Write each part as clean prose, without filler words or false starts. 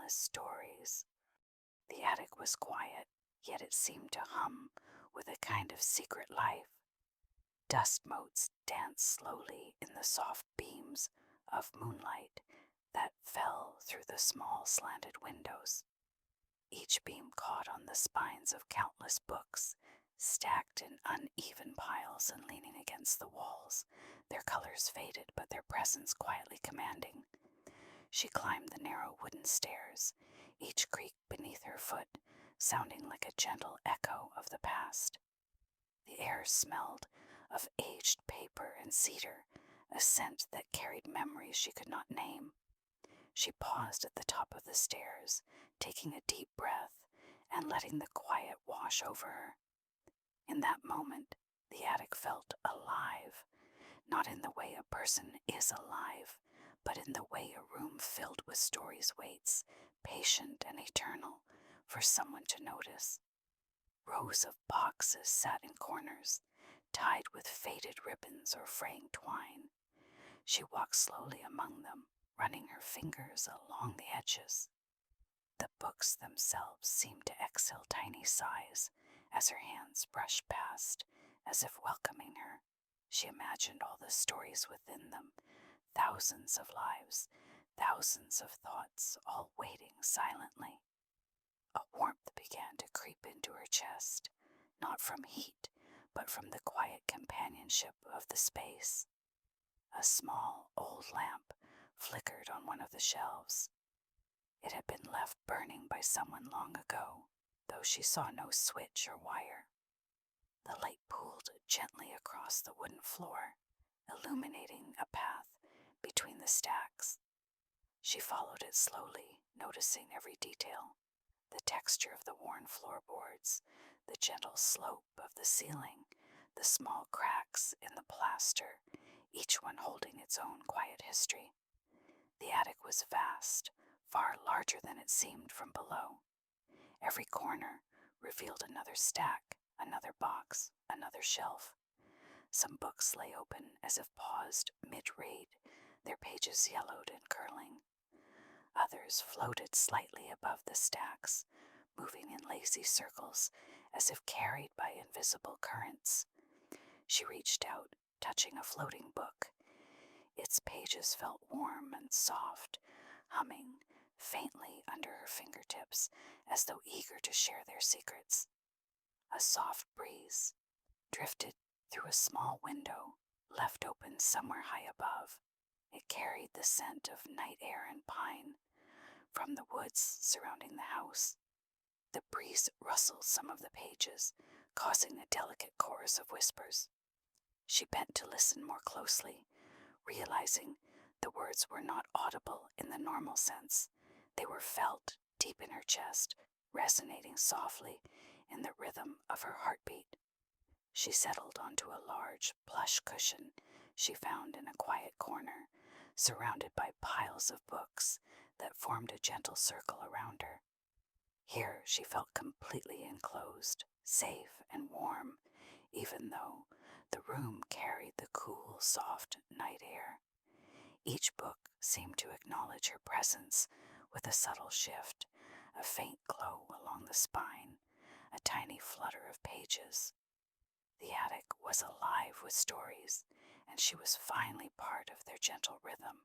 endless stories. The attic was quiet, yet it seemed to hum with a kind of secret life. Dust motes danced slowly in the soft beams of moonlight that fell through the small slanted windows. Each beam caught on the spines of countless books, stacked in uneven piles and leaning against the walls, their colors faded but their presence quietly commanding. She climbed the narrow wooden stairs, each creak beneath her foot sounding like a gentle echo of the past. The air smelled of aged paper and cedar, a scent that carried memories she could not name. She paused at the top of the stairs, taking a deep breath and letting the quiet wash over her. In that moment, the attic felt alive, not in the way a person is alive, but in the way a room filled with stories waits, patient and eternal, for someone to notice. Rows of boxes sat in corners, tied with faded ribbons or fraying twine. She walked slowly among them, running her fingers along the edges. The books themselves seemed to exhale tiny sighs as her hands brushed past, as if welcoming her. She imagined all the stories within them, thousands of lives, thousands of thoughts, all waiting silently. A warmth began to creep into her chest, not from heat, but from the quiet companionship of the space. A small old lamp flickered on one of the shelves. It had been left burning by someone long ago, though she saw no switch or wire. The light pooled gently across the wooden floor, illuminating a path between the stacks. She followed it slowly, noticing every detail: the texture of the worn floorboards, the gentle slope of the ceiling, the small cracks in the plaster, each one holding its own quiet history. The attic was vast, far larger than it seemed from below. Every corner revealed another stack, another box, another shelf. Some books lay open as if paused mid-read, their pages yellowed and curling. Others floated slightly above the stacks, moving in lazy circles as if carried by invisible currents. She reached out, touching a floating book. Its pages felt warm and soft, humming faintly under her fingertips as though eager to share their secrets. A soft breeze drifted through a small window left open somewhere high above. It carried the scent of night air and pine from the woods surrounding the house. The breeze rustled some of the pages, causing a delicate chorus of whispers. She bent to listen more closely, realizing the words were not audible in the normal sense. They were felt deep in her chest, resonating softly in the rhythm of her heartbeat. She settled onto a large plush cushion she found in a quiet corner, surrounded by piles of books that formed a gentle circle around her. Here she felt completely enclosed, safe and warm, even though the room carried the cool, soft night air. Each book seemed to acknowledge her presence with a subtle shift, a faint glow along the spine, a tiny flutter of pages. The attic was alive with stories, and she was finally part of their gentle rhythm.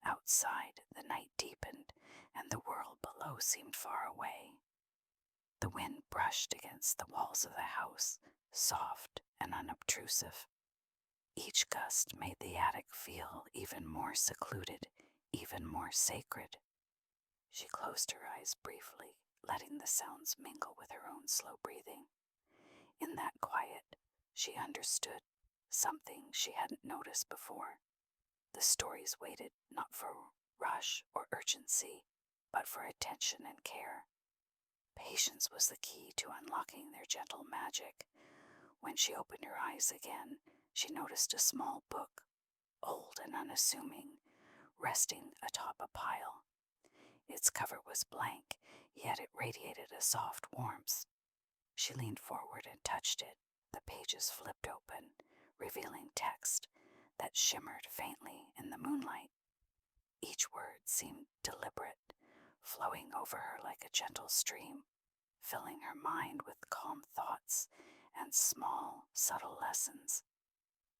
Outside, the night deepened, and the world below seemed far away. The wind brushed against the walls of the house, soft and unobtrusive. Each gust made the attic feel even more secluded, even more sacred. She closed her eyes briefly, letting the sounds mingle with her own slow breathing. In that quiet, she understood something she hadn't noticed before. The stories waited not for rush or urgency, but for attention and care. Patience was the key to unlocking their gentle magic. When she opened her eyes again, she noticed a small book, old and unassuming, resting atop a pile. Its cover was blank, yet it radiated a soft warmth. She leaned forward and touched it. The pages flipped open, revealing text that shimmered faintly in the moonlight. Each word seemed deliberate, flowing over her like a gentle stream, filling her mind with calm thoughts and small, subtle lessons.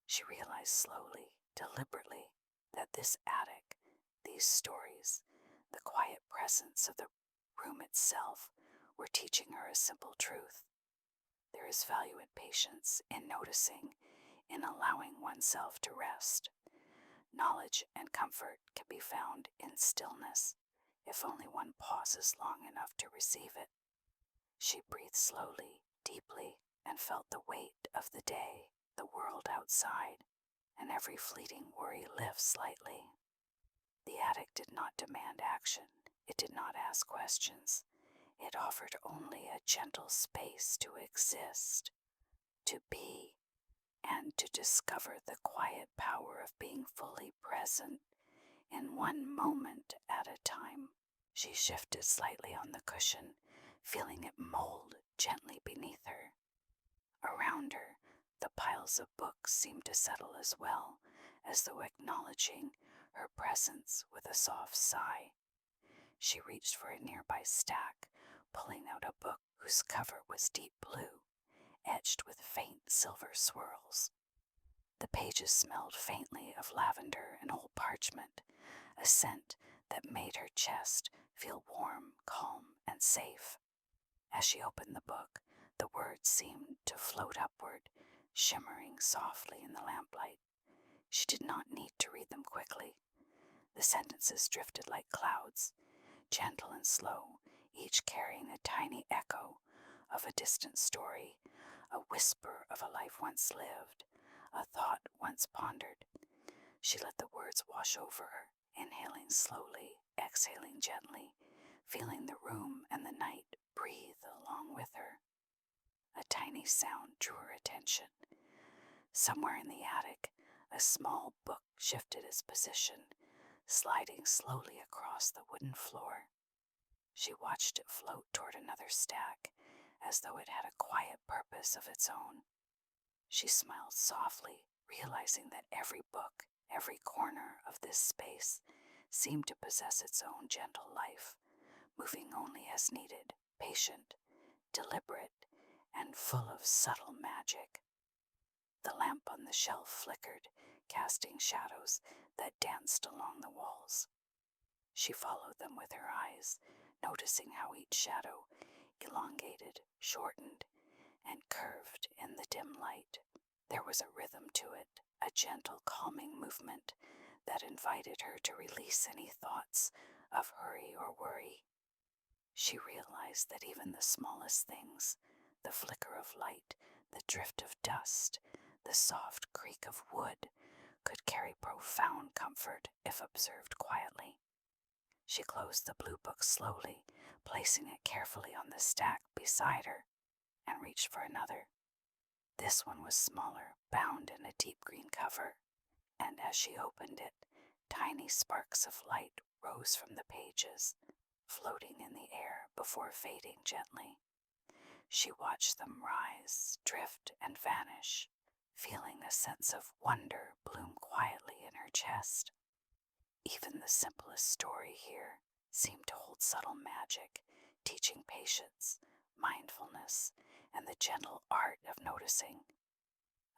She realized slowly, deliberately, that this attic, these stories, the quiet presence of the room itself were teaching her a simple truth. There is value in patience, in noticing, in allowing oneself to rest. Knowledge and comfort can be found in stillness, if only one pauses long enough to receive it. She breathed slowly, deeply, and felt the weight of the day, the world outside, and every fleeting worry lift slightly. The attic did not demand action. It did not ask questions. It offered only a gentle space to exist, to be, and to discover the quiet power of being fully present in one moment at a time. She shifted slightly on the cushion, feeling it mold gently beneath her. Around her, the piles of books seemed to settle as well, as though acknowledging her presence with a soft sigh. She reached for a nearby stack, pulling out a book whose cover was deep blue, etched with faint silver swirls. The pages smelled faintly of lavender and old parchment, a scent that made her chest feel warm, calm, and safe. As she opened the book, the words seemed to float upward, shimmering softly in the lamplight. She did not need to read them quickly. The sentences drifted like clouds, gentle and slow, each carrying a tiny echo of a distant story, a whisper of a life once lived, a thought once pondered. She let the words wash over her, inhaling slowly, exhaling gently, feeling the room and the night breathe along with her. A tiny sound drew her attention. Somewhere in the attic, a small book shifted its position, sliding slowly across the wooden floor. She watched it float toward another stack, as though it had a quiet purpose of its own. She smiled softly, realizing that every book, every corner of this space seemed to possess its own gentle life, moving only as needed, patient, deliberate, and full of subtle magic. The lamp on the shelf flickered, casting shadows that danced along the walls. She followed them with her eyes, noticing how each shadow elongated, shortened, and curved in the dim light. There was a rhythm to it, a gentle, calming movement that invited her to release any thoughts of hurry or worry. She realized that even the smallest things, the flicker of light, the drift of dust, the soft creak of wood, could carry profound comfort if observed quietly. She closed the blue book slowly, placing it carefully on the stack beside her, and reached for another. This one was smaller, bound in a deep green cover, and as she opened it, tiny sparks of light rose from the pages, floating in the air before fading gently. She watched them rise, drift, and vanish, feeling a sense of wonder bloom quietly in her chest. Even the simplest story here seemed to hold subtle magic, teaching patience, mindfulness, and the gentle art of noticing.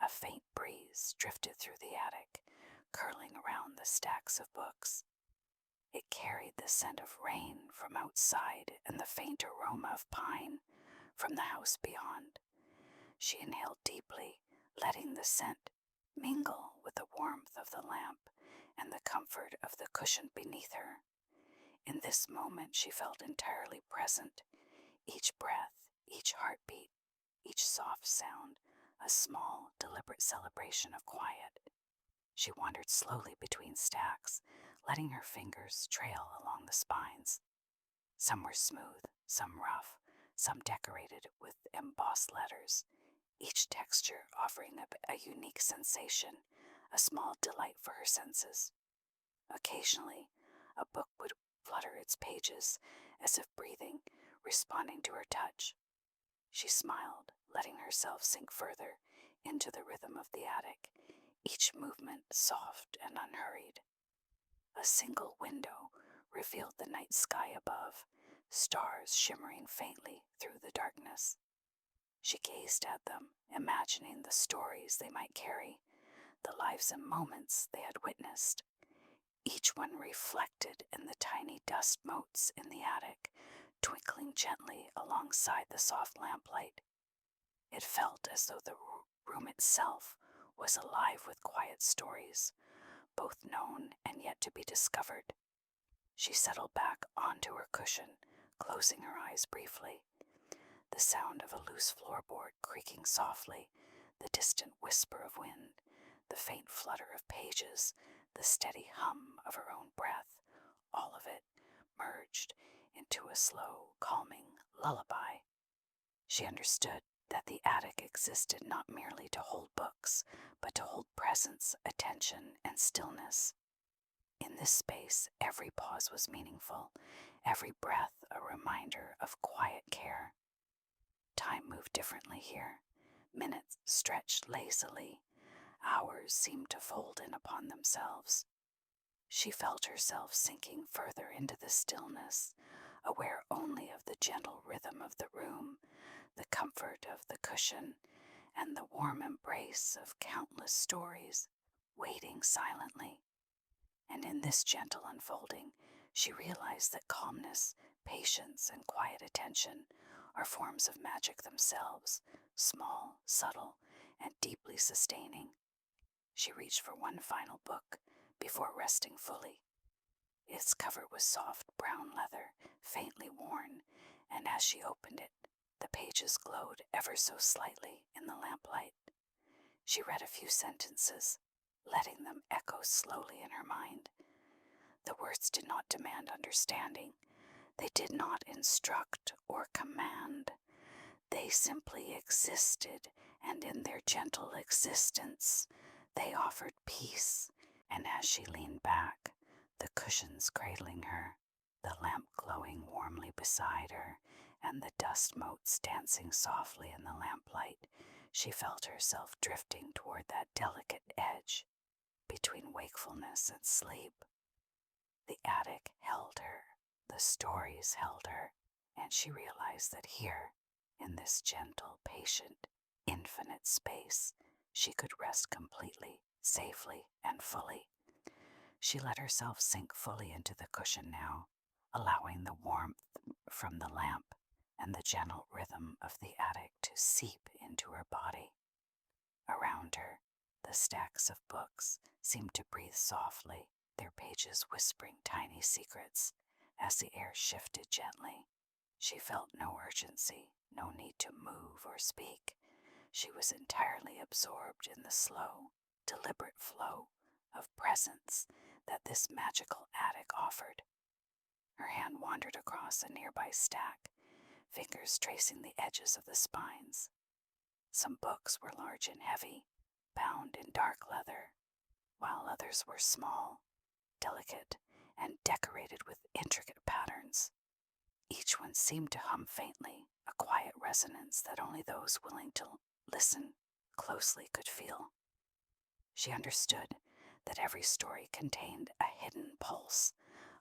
A faint breeze drifted through the attic, curling around the stacks of books. It carried the scent of rain from outside and the faint aroma of pine from the house beyond. She inhaled deeply, letting the scent mingle with the warmth of the lamp and the comfort of the cushion beneath her. In this moment she felt entirely present. Each breath, each heartbeat, each soft sound, a small, deliberate celebration of quiet. She wandered slowly between stacks, letting her fingers trail along the spines. Some were smooth, some rough, some decorated with embossed letters, each texture offering a unique sensation, a small delight for her senses. Occasionally, a book would flutter its pages as if breathing, responding to her touch. She smiled, letting herself sink further into the rhythm of the attic, each movement soft and unhurried. A single window revealed the night sky above, stars shimmering faintly through the darkness. She gazed at them, imagining the stories they might carry, the lives and moments they had witnessed, each one reflected in the tiny dust motes in the attic, twinkling gently alongside the soft lamplight. It felt as though the room itself was alive with quiet stories, both known and yet to be discovered. She settled back onto her cushion, closing her eyes briefly. The sound of a loose floorboard creaking softly, the distant whisper of wind, the faint flutter of pages, the steady hum of her own breath, all of it merged into a slow, calming lullaby. She understood that the attic existed not merely to hold books, but to hold presence, attention, and stillness. In this space, every pause was meaningful, every breath a reminder of quiet care. Time moved differently here. Minutes stretched lazily. Hours seemed to fold in upon themselves. She felt herself sinking further into the stillness, aware only of the gentle rhythm of the room, the comfort of the cushion, and the warm embrace of countless stories waiting silently. And in this gentle unfolding, she realized that calmness, patience, and quiet attention are forms of magic themselves, small, subtle, and deeply sustaining. She reached for one final book before resting fully. Its cover was soft brown leather, faintly worn, and as she opened it, the pages glowed ever so slightly in the lamplight. She read a few sentences, letting them echo slowly in her mind. The words did not demand understanding. They did not instruct or command. They simply existed, and in their gentle existence, they offered peace. And as she leaned back, the cushions cradling her, the lamp glowing warmly beside her, and the dust motes dancing softly in the lamplight, she felt herself drifting toward that delicate edge between wakefulness and sleep. The attic held her, the stories held her, and she realized that here, in this gentle, patient, infinite space, she could rest completely, safely, and fully. She let herself sink fully into the cushion now, allowing the warmth from the lamp and the gentle rhythm of the attic to seep into her body. Around her, the stacks of books seemed to breathe softly, their pages whispering tiny secrets as the air shifted gently. She felt no urgency, no need to move or speak. She was entirely absorbed in the slow, deliberate flow of presence that this magical attic offered. Her hand wandered across a nearby stack, fingers tracing the edges of the spines. Some books were large and heavy, bound in dark leather, while others were small, delicate, and decorated with intricate patterns. Each one seemed to hum faintly, a quiet resonance that only those willing to listen closely could feel. She understood that every story contained a hidden pulse,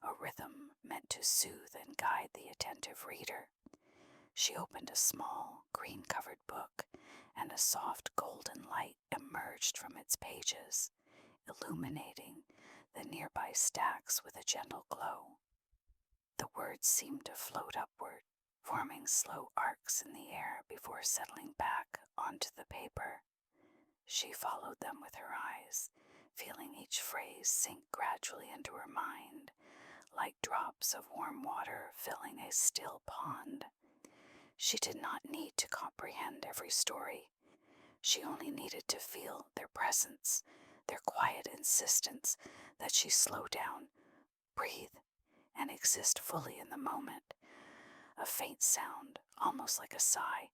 a rhythm meant to soothe and guide the attentive reader. She opened a small, green-covered book, and a soft golden light emerged from its pages, illuminating the nearby stacks with a gentle glow. The words seemed to float upward, forming slow arcs in the air before settling back onto the paper. She followed them with her eyes, feeling each phrase sink gradually into her mind, like drops of warm water filling a still pond. She did not need to comprehend every story. She only needed to feel their presence, their quiet insistence that she slow down, breathe, and exist fully in the moment. A faint sound, almost like a sigh,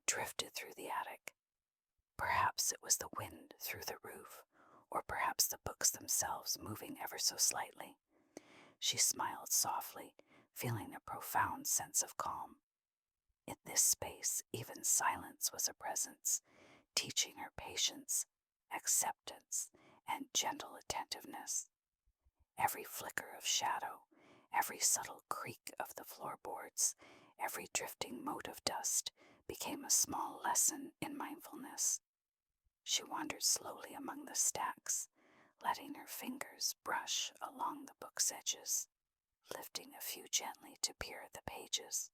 drifted through the attic. Perhaps it was the wind through the roof, or perhaps the books themselves moving ever so slightly. She smiled softly, feeling a profound sense of calm. In this space, even silence was a presence, teaching her patience, acceptance, and gentle attentiveness. Every flicker of shadow, Every subtle creak of the floorboards, every drifting mote of dust became a small lesson in mindfulness. She wandered slowly among the stacks, letting her fingers brush along the book's edges, lifting a few gently to peer at the pages.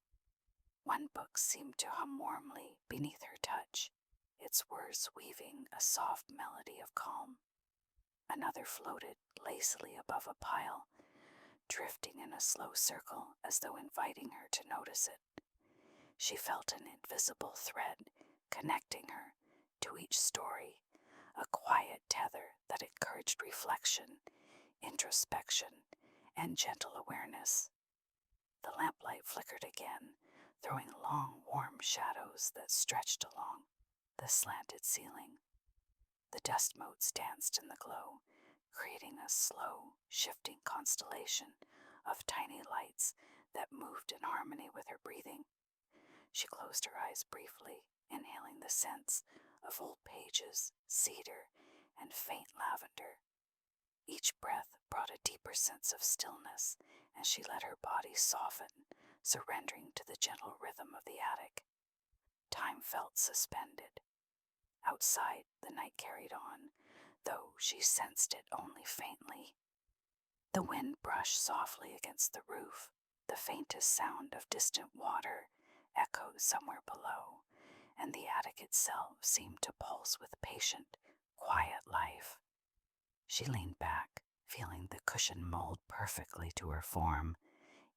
One book seemed to hum warmly beneath her touch, its words weaving a soft melody of calm. Another floated lazily above a pile, drifting in a slow circle as though inviting her to notice it. She felt an invisible thread connecting her to each story, a quiet tether that encouraged reflection, introspection, and gentle awareness. The lamplight flickered again, throwing long, warm shadows that stretched along the slanted ceiling. The dust motes danced in the glow, creating a slow, shifting constellation of tiny lights that moved in harmony with her breathing. She closed her eyes briefly, inhaling the scents of old pages, cedar, and faint lavender. Each breath brought a deeper sense of stillness, and she let her body soften, surrendering to the gentle rhythm of the attic. Time felt suspended. Outside, the night carried on, though she sensed it only faintly. The wind brushed softly against the roof, the faintest sound of distant water echoed somewhere below, and the attic itself seemed to pulse with patient, quiet life. She leaned back, feeling the cushion mold perfectly to her form,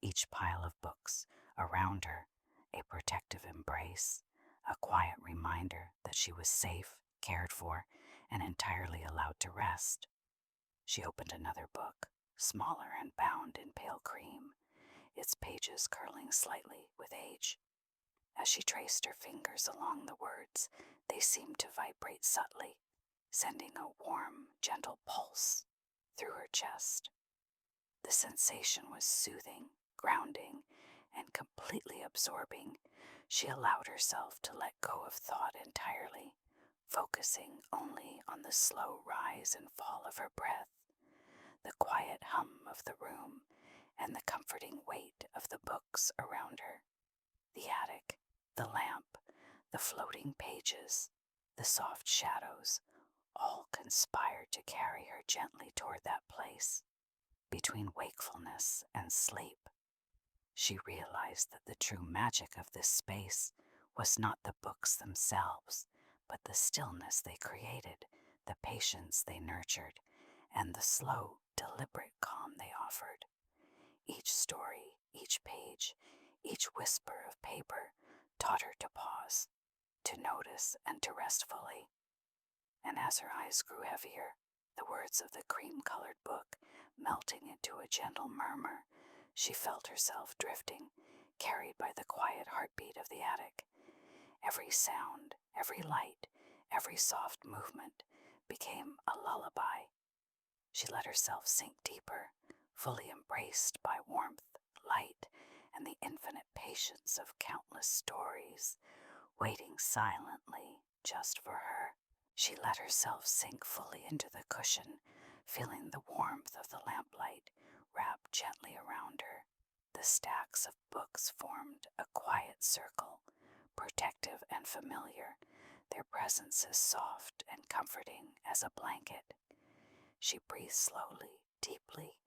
each pile of books around her a protective embrace, a quiet reminder that she was safe, cared for, and entirely allowed to rest. She opened another book, smaller and bound in pale cream, its pages curling slightly with age. As she traced her fingers along the words, they seemed to vibrate subtly, sending a warm, gentle pulse through her chest. The sensation was soothing, grounding, and completely absorbing. She allowed herself to let go of thought entirely, focusing only on the slow rise and fall of her breath, the quiet hum of the room, and the comforting weight of the books around her. The attic, the lamp, the floating pages, the soft shadows, all conspired to carry her gently toward that place. Between wakefulness and sleep, she realized that the true magic of this space was not the books themselves, but the stillness they created, the patience they nurtured, and the slow, deliberate calm they offered. Each story, each page, each whisper of paper taught her to pause, to notice, and to rest fully. And as her eyes grew heavier, the words of the cream-colored book melting into a gentle murmur, she felt herself drifting, carried by the quiet heartbeat of the attic. Every sound, every light, every soft movement became a lullaby. She let herself sink deeper, fully embraced by warmth, light, and the infinite patience of countless stories, waiting silently just for her. She let herself sink fully into the cushion, feeling the warmth of the lamplight wrap gently around her. The stacks of books formed a quiet circle, protective and familiar, their presence as soft and comforting as a blanket. She breathed slowly, deeply,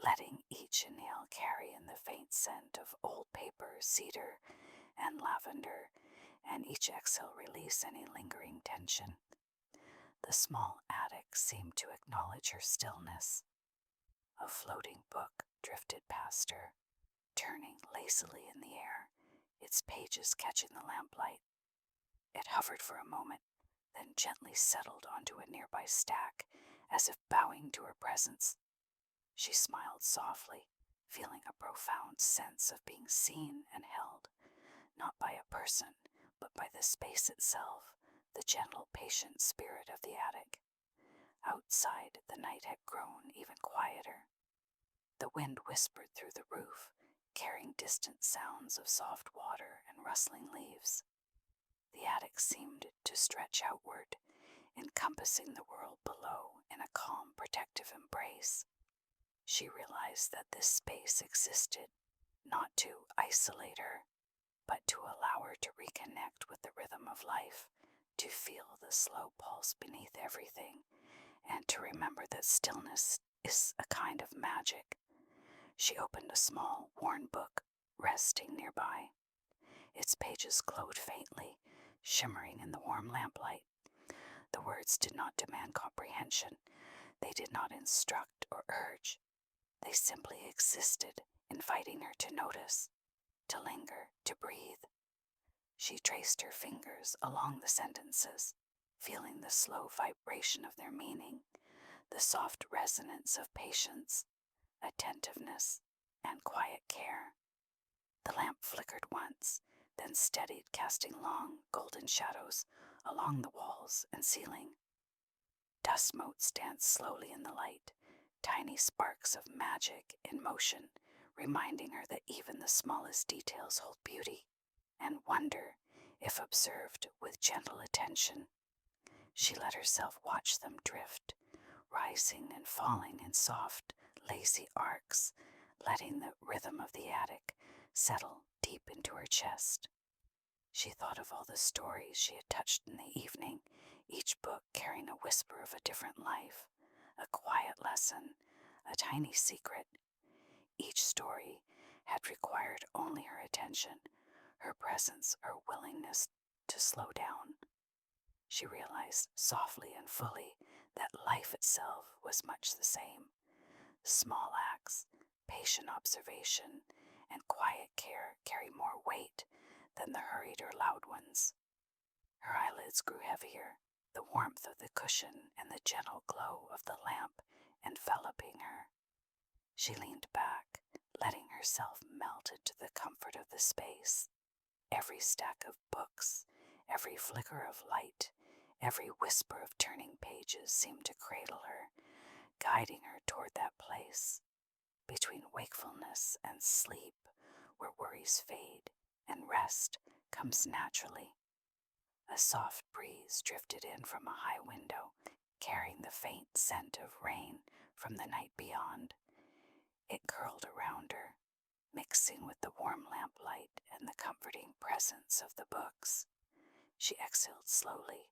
letting each inhale carry in the faint scent of old paper, cedar, and lavender, and each exhale release any lingering tension. The small attic seemed to acknowledge her stillness. A floating book drifted past her, turning lazily in the air, its pages catching the lamplight. It hovered for a moment, then gently settled onto a nearby stack, as if bowing to her presence. She smiled softly, feeling a profound sense of being seen and held, not by a person, but by the space itself, the gentle, patient spirit of the attic. Outside, the night had grown even quieter. The wind whispered through the roof, carrying distant sounds of soft water and rustling leaves. The attic seemed to stretch outward, encompassing the world below in a calm, protective embrace. She realized that this space existed not to isolate her, but to allow her to reconnect with the rhythm of life, to feel the slow pulse beneath everything, and to remember that stillness is a kind of magic. She opened a small, worn book resting nearby. Its pages glowed faintly, shimmering in the warm lamplight. The words did not demand comprehension. They did not instruct or urge. They simply existed, inviting her to notice, to linger, to breathe. She traced her fingers along the sentences, feeling the slow vibration of their meaning, the soft resonance of patience, attentiveness, and quiet care. The lamp flickered once, then steadied, casting long, golden shadows along the walls and ceiling. Dust motes danced slowly in the light, tiny sparks of magic in motion, reminding her that even the smallest details hold beauty and wonder if observed with gentle attention. She let herself watch them drift, rising and falling in soft, lazy arcs, letting the rhythm of the attic settle deep into her chest. She thought of all the stories she had touched in the evening, each book carrying a whisper of a different life, a quiet lesson, a tiny secret. Each story had required only her attention, her presence, her willingness to slow down. She realized softly and fully that life itself was much the same. Small acts, patient observation, and quiet care carry more weight than the hurried or loud ones. Her eyelids grew heavier, the warmth of the cushion and the gentle glow of the lamp enveloping her. She leaned back, letting herself melt into the comfort of the space. Every stack of books, every flicker of light, every whisper of turning pages seemed to cradle her, guiding her toward that place, between wakefulness and sleep, where worries fade and rest comes naturally. A soft breeze drifted in from a high window, carrying the faint scent of rain from the night beyond. It curled around her, mixing with the warm lamplight and the comforting presence of the books. She exhaled slowly,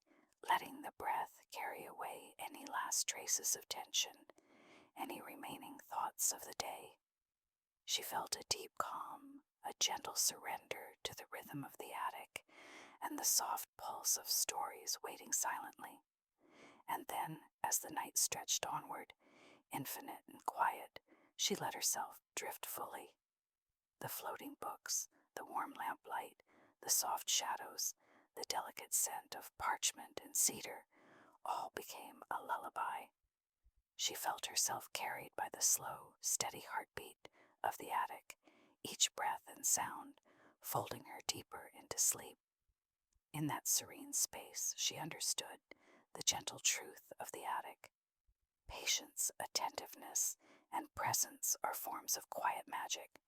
letting the breath carry away any last traces of tension, any remaining thoughts of the day. She felt a deep calm, a gentle surrender to the rhythm of the attic, and the soft pulse of stories waiting silently. And then, as the night stretched onward, infinite and quiet, she let herself drift fully. The floating books, the warm lamplight, the soft shadows, the delicate scent of parchment and cedar, all became a lullaby. She felt herself carried by the slow, steady heartbeat of the attic, each breath and sound folding her deeper into sleep. In that serene space, she understood the gentle truth of the attic. Patience, attentiveness, and presence are forms of quiet magic.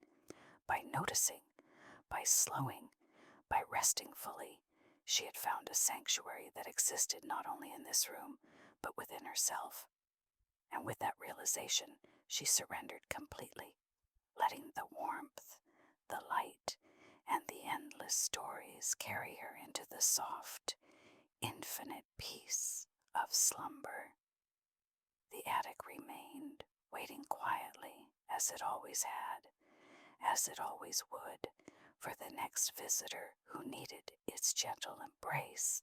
By noticing, by slowing, by resting fully, she had found a sanctuary that existed not only in this room, but within herself. And with that realization, she surrendered completely, letting the warmth, the light, and the endless stories carry her into the soft, infinite peace of slumber. The attic remained, waiting quietly, as it always had, as it always would, for the next visitor who needed its gentle embrace.